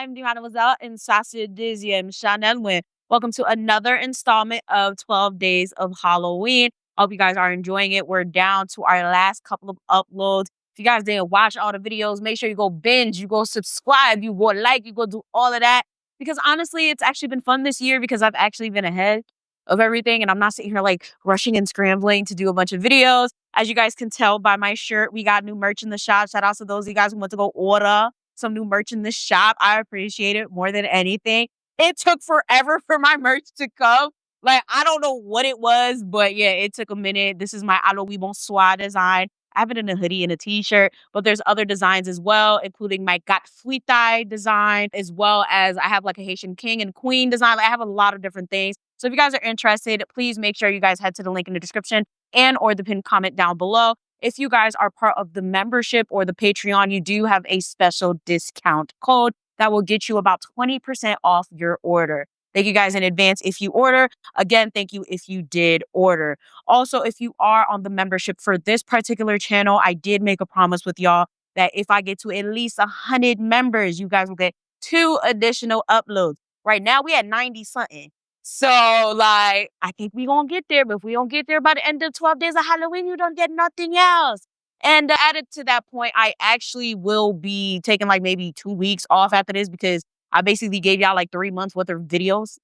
I'm the Mademoiselle and Deuxième Chanel Win. Welcome to another installment of 12 Days of Halloween. Hope you guys are enjoying it. We're down to our last couple of uploads. If you guys didn't watch all the videos, make sure you go binge, you go subscribe, you go like, you go do all of that. Because honestly, it's actually been fun this year because I've actually been ahead of everything and I'm not sitting here like rushing and scrambling to do a bunch of videos. As you guys can tell by my shirt, we got new merch in the shop. Shout out to those of you guys who want to go order some new merch in the shop. I appreciate it more than anything. It took forever for my merch to come. Like, I don't know what it was, but yeah, it took a minute. This is my Allo Oui Bonsoir design. I have it in a hoodie and a t-shirt, but there's other designs as well, including my Gat Fuitai design, as well as I have like a Haitian king and queen design. Like, I have a lot of different things. So if you guys are interested, please make sure you guys head to the link in the description and or the pinned comment down below. If you guys are part of the membership or the Patreon, you do have a special discount code that will get you about 20% off your order. Thank you guys in advance if you order. Again, thank you if you did order. Also, if you are on the membership for this particular channel, I did make a promise with y'all that if I get to at least 100 members, you guys will get 2 additional uploads. Right now, we at 90 something. So, like, I think we gonna get there, but if we don't get there by the end of 12 days of Halloween, you don't get nothing else. And added to that point, I actually will be taking like maybe 2 weeks off after this because I basically gave y'all like 3 months worth of videos.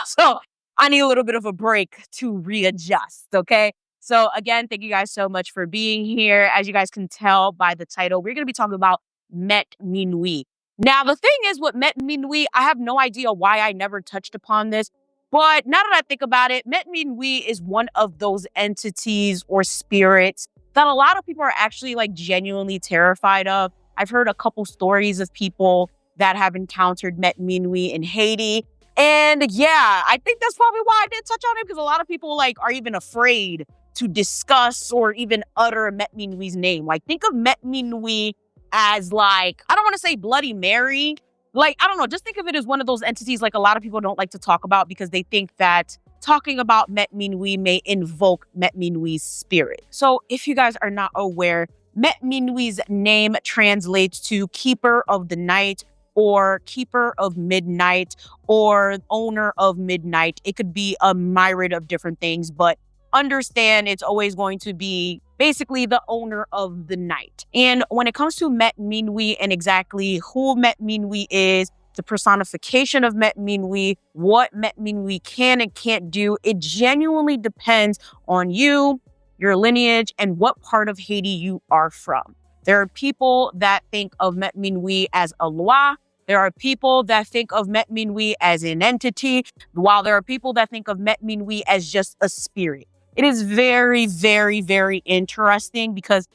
So I need a little bit of a break to readjust, okay? So again, thank you guys so much for being here. As you guys can tell by the title, we're gonna be talking about Met Minwi. Now, the thing is with Met Minwi, I have no idea why I never touched upon this. But now that I think about it, Met Minwi is one of those entities or spirits that a lot of people are actually like genuinely terrified of. I've heard a couple stories of people that have encountered Met Minwi in Haiti. And yeah, I think that's probably why I didn't touch on it, because a lot of people like are even afraid to discuss or even utter Met Minwi's name. Like, think of Met Minwi as like, I don't want to say Bloody Mary. Like, I don't know, just think of it as one of those entities like a lot of people don't like to talk about because they think that talking about Met Minwi may invoke Met Minwi's spirit. So if you guys are not aware, Met Minwi's name translates to keeper of the night or keeper of midnight or owner of midnight. It could be a myriad of different things, but understand it's always going to be basically the owner of the night. And when it comes to Met Minwi and exactly who Met Minwi is, the personification of Met Minwi, what Met Minwi can and can't do, it genuinely depends on you, your lineage, and what part of Haiti you are from. There are people that think of Met Minwi as a loi. There are people that think of Met Minwi as an entity, while there are people that think of Met Minwi as just a spirit. It is very, very, very interesting because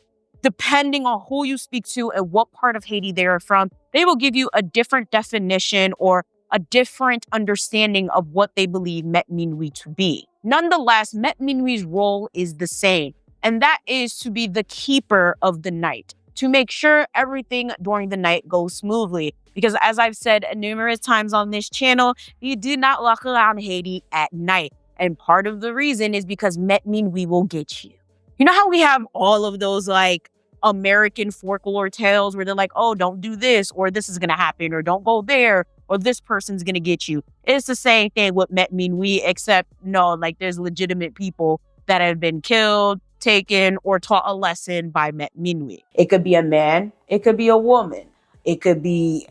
depending on who you speak to and what part of Haiti they are from, they will give you a different definition or a different understanding of what they believe Met Minwi to be. Nonetheless, Met Minwi's role is the same, and that is to be the keeper of the night, to make sure everything during the night goes smoothly. Because as I've said numerous times on this channel, you do not walk around Haiti at night. And part of the reason is because Met Minwi will get you. You know how we have all of those like American folklore tales where they're like, oh, don't do this, or this is going to happen, or don't go there, or this person's going to get you. It's the same thing with Met Minwi, except no, like there's legitimate people that have been killed, taken, or taught a lesson by Met Minwi. It could be a man. It could be a woman. It could be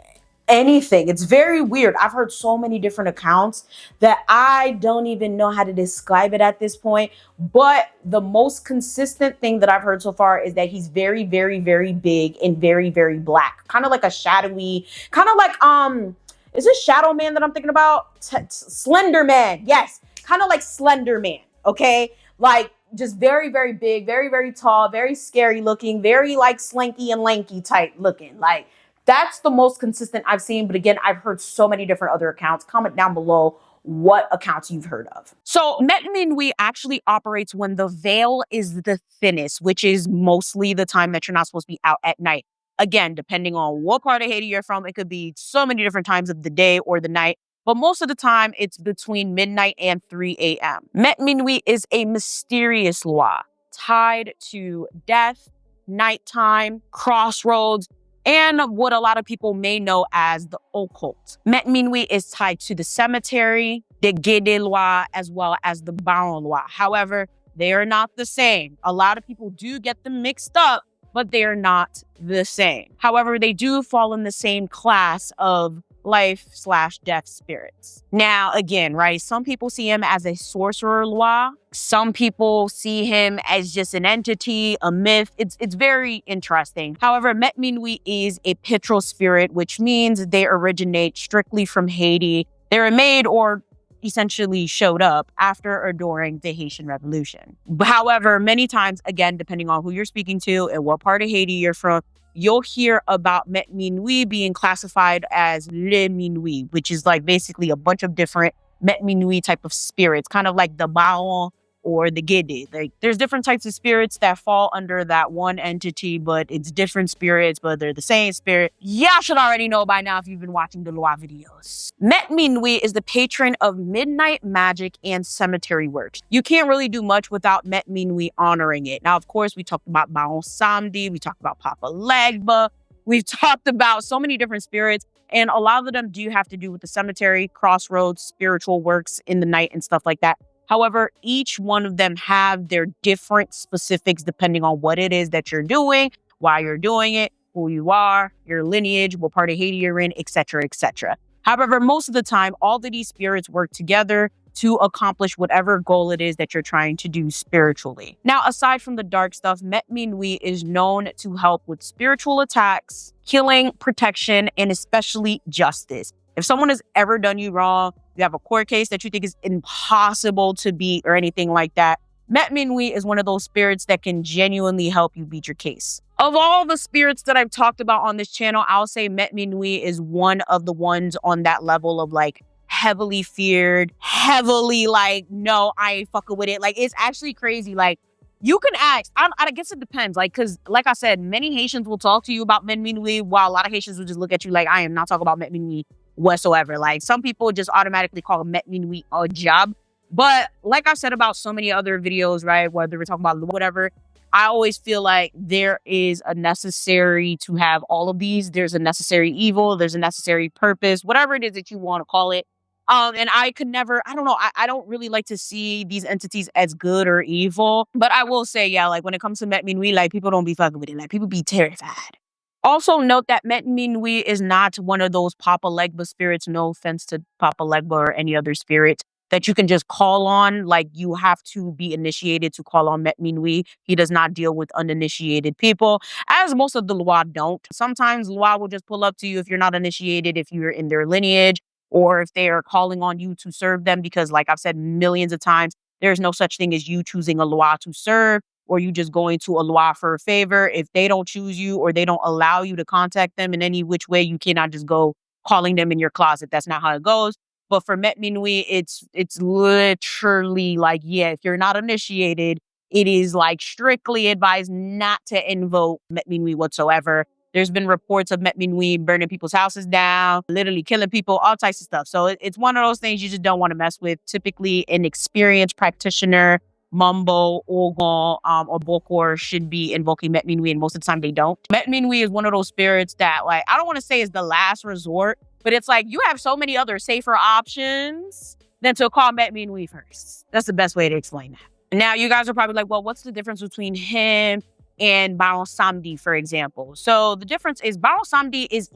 anything. It's very weird. I've heard so many different accounts that I don't even know how to describe it at this point. But the most consistent thing that I've heard so far is that he's very, very, very big and very, very black. Kind of like a shadowy, kind of like, is it Shadow Man that I'm thinking about? Slender Man. Yes. Kind of like Slender Man. Okay. Like just very, very big, very, very tall, very scary looking, very like slanky and lanky type looking. Like, that's the most consistent I've seen. But again, I've heard so many different other accounts. Comment down below what accounts you've heard of. So Met Minwi actually operates when the veil is the thinnest, which is mostly the time that you're not supposed to be out at night. Again, depending on what part of Haiti you're from, it could be so many different times of the day or the night. But most of the time, it's between midnight and 3 a.m. Met Minwi is a mysterious loi tied to death, nighttime, crossroads, and what a lot of people may know as the occult. Met Minwi is tied to the cemetery, the Guédeloi, as well as the Baronloi. However, they are not the same. A lot of people do get them mixed up, but they are not the same. However, they do fall in the same class of life/death spirits. Now, again, right, some people see him as a sorcerer loi. Some people see him as just an entity, a myth. It's very interesting. However, Met Minwi is a petrol spirit, which means they originate strictly from Haiti. They were made or essentially showed up after or during the Haitian Revolution. However, many times, again, depending on who you're speaking to and what part of Haiti you're from, you'll hear about Met Minwi being classified as Le Minwi, which is like basically a bunch of different Met Minwi type of spirits, kind of like the Baon or the Gede. Like, there's different types of spirits that fall under that one entity, but it's different spirits, but they're the same spirit. Y'all should already know by now if you've been watching the Loa videos. Met Minwi is the patron of midnight magic and cemetery works. You can't really do much without Met Minwi honoring it. Now, of course, we talked about Baon Samedi, we talked about Papa Legba, we've talked about so many different spirits, and a lot of them do have to do with the cemetery, crossroads, spiritual works in the night and stuff like that. However, each one of them have their different specifics depending on what it is that you're doing, why you're doing it, who you are, your lineage, what part of Haiti you're in, etc., etc. However, most of the time, all of these spirits work together to accomplish whatever goal it is that you're trying to do spiritually. Now, aside from the dark stuff, Met Minwi is known to help with spiritual attacks, healing, protection, and especially justice. If someone has ever done you wrong, you have a court case that you think is impossible to beat or anything like that, Met Minwi is one of those spirits that can genuinely help you beat your case. Of all the spirits that I've talked about on this channel, I'll say Met Minwi is one of the ones on that level of like heavily feared, heavily like, no, I ain't fucking with it. Like, it's actually crazy. Like, you can ask, I guess it depends. Like, cause like I said, many Haitians will talk to you about Met Minwi, while a lot of Haitians will just look at you like, I am not talking about Met Minwi whatsoever. Like, some people just automatically call Met Minwi a job. But like I said about so many other videos, right, whether we're talking about whatever, I always feel like there is a necessary to have all of these. There's a necessary evil, there's a necessary purpose, whatever it is that you want to call it. And I could never, I don't know, I don't really like to see these entities as good or evil. But I will say, yeah, like when it comes to Met Minwi, like people don't be fucking with it. Like people be terrified. Also note that Met Minwi is not one of those Papa Legba spirits, no offense to Papa Legba or any other spirit, that you can just call on. Like, you have to be initiated to call on Met Minwi. He does not deal with uninitiated people, as most of the Loa don't. Sometimes Loa will just pull up to you if you're not initiated, if you're in their lineage, or if they are calling on you to serve them, because like I've said millions of times, there's no such thing as you choosing a Loa to serve, or you just going to a Loa for a favor. If they don't choose you or they don't allow you to contact them in any which way, you cannot just go calling them in your closet. That's not how it goes. But for Met Minwi, it's literally like, yeah, if you're not initiated, it is like strictly advised not to invoke Met Minwi whatsoever. There's been reports of Met Minwi burning people's houses down, literally killing people, all types of stuff. So it's one of those things you just don't want to mess with. Typically, an experienced practitioner, Mumbo, Ogon, or Bokor should be invoking Met Minwi, and most of the time they don't. Met Minwi is one of those spirits that, like, I don't want to say is the last resort, but it's like you have so many other safer options than to call Met Minwi first. That's the best way to explain that. Now, you guys are probably like, well, what's the difference between him and Baron Samedi, for example? So the difference is Baron Samedi is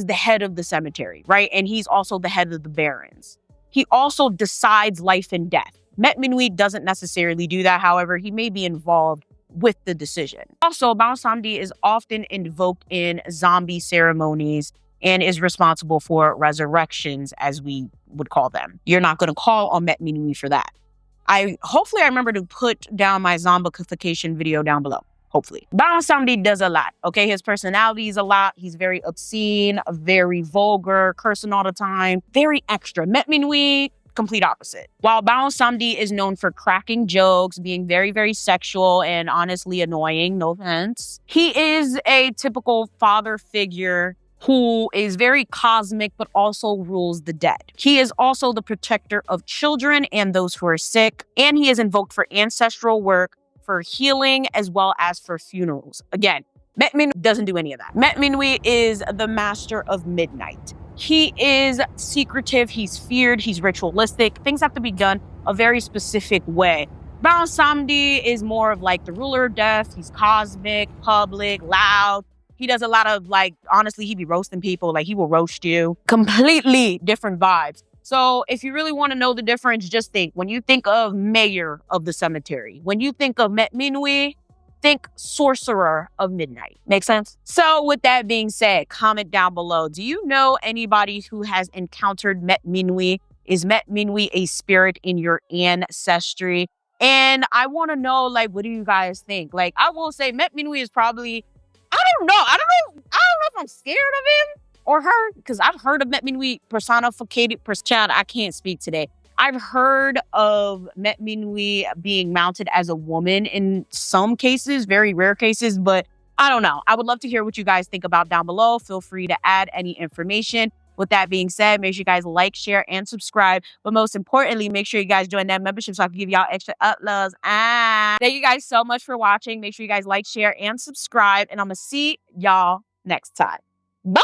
the head of the cemetery, right? And he's also the head of the barons. He also decides life and death. Met Minwi doesn't necessarily do that. However, he may be involved with the decision. Also, Baron Samedi is often invoked in zombie ceremonies and is responsible for resurrections, as we would call them. You're not going to call on Met Minwi for that. Hopefully I remember to put down my zombification video down below. Hopefully. Baron Samedi does a lot, okay? His personality is a lot. He's very obscene, very vulgar, cursing all the time, very extra. Met Minwi, complete opposite. While Baron Samedi is known for cracking jokes, being very, very sexual, and honestly annoying, no offense, he is a typical father figure who is very cosmic, but also rules the dead. He is also the protector of children and those who are sick, and he is invoked for ancestral work, for healing, as well as for funerals. Again, Met Minwi doesn't do any of that. Met Minwi is the master of midnight. He is secretive, he's feared, he's ritualistic. Things have to be done a very specific way. Bao Samdi is more of like the ruler of death. He's cosmic, public, loud. He does a lot of like, honestly, he be roasting people. Like he will roast you. Completely different vibes. So if you really want to know the difference, just think, when you think of mayor of the cemetery, when you think of Met Minwi, think sorcerer of midnight. Make sense? So with that being said, comment down below. Do you know anybody who has encountered Met Minwi? Is Met Minwi a spirit in your ancestry? And I want to know, like, what do you guys think? Like, I will say Met Minwi is probably, I don't know if I'm scared of him or her, because I've heard of Met Minwi personificated, child, I can't speak today. I've heard of Met Minwi being mounted as a woman in some cases, very rare cases, but I don't know. I would love to hear what you guys think about down below. Feel free to add any information. With that being said, make sure you guys like, share, and subscribe. But most importantly, make sure you guys join that membership so I can give y'all extra uploads. Thank you guys so much for watching. Make sure you guys like, share, and subscribe. And I'm going to see y'all next time. Bye!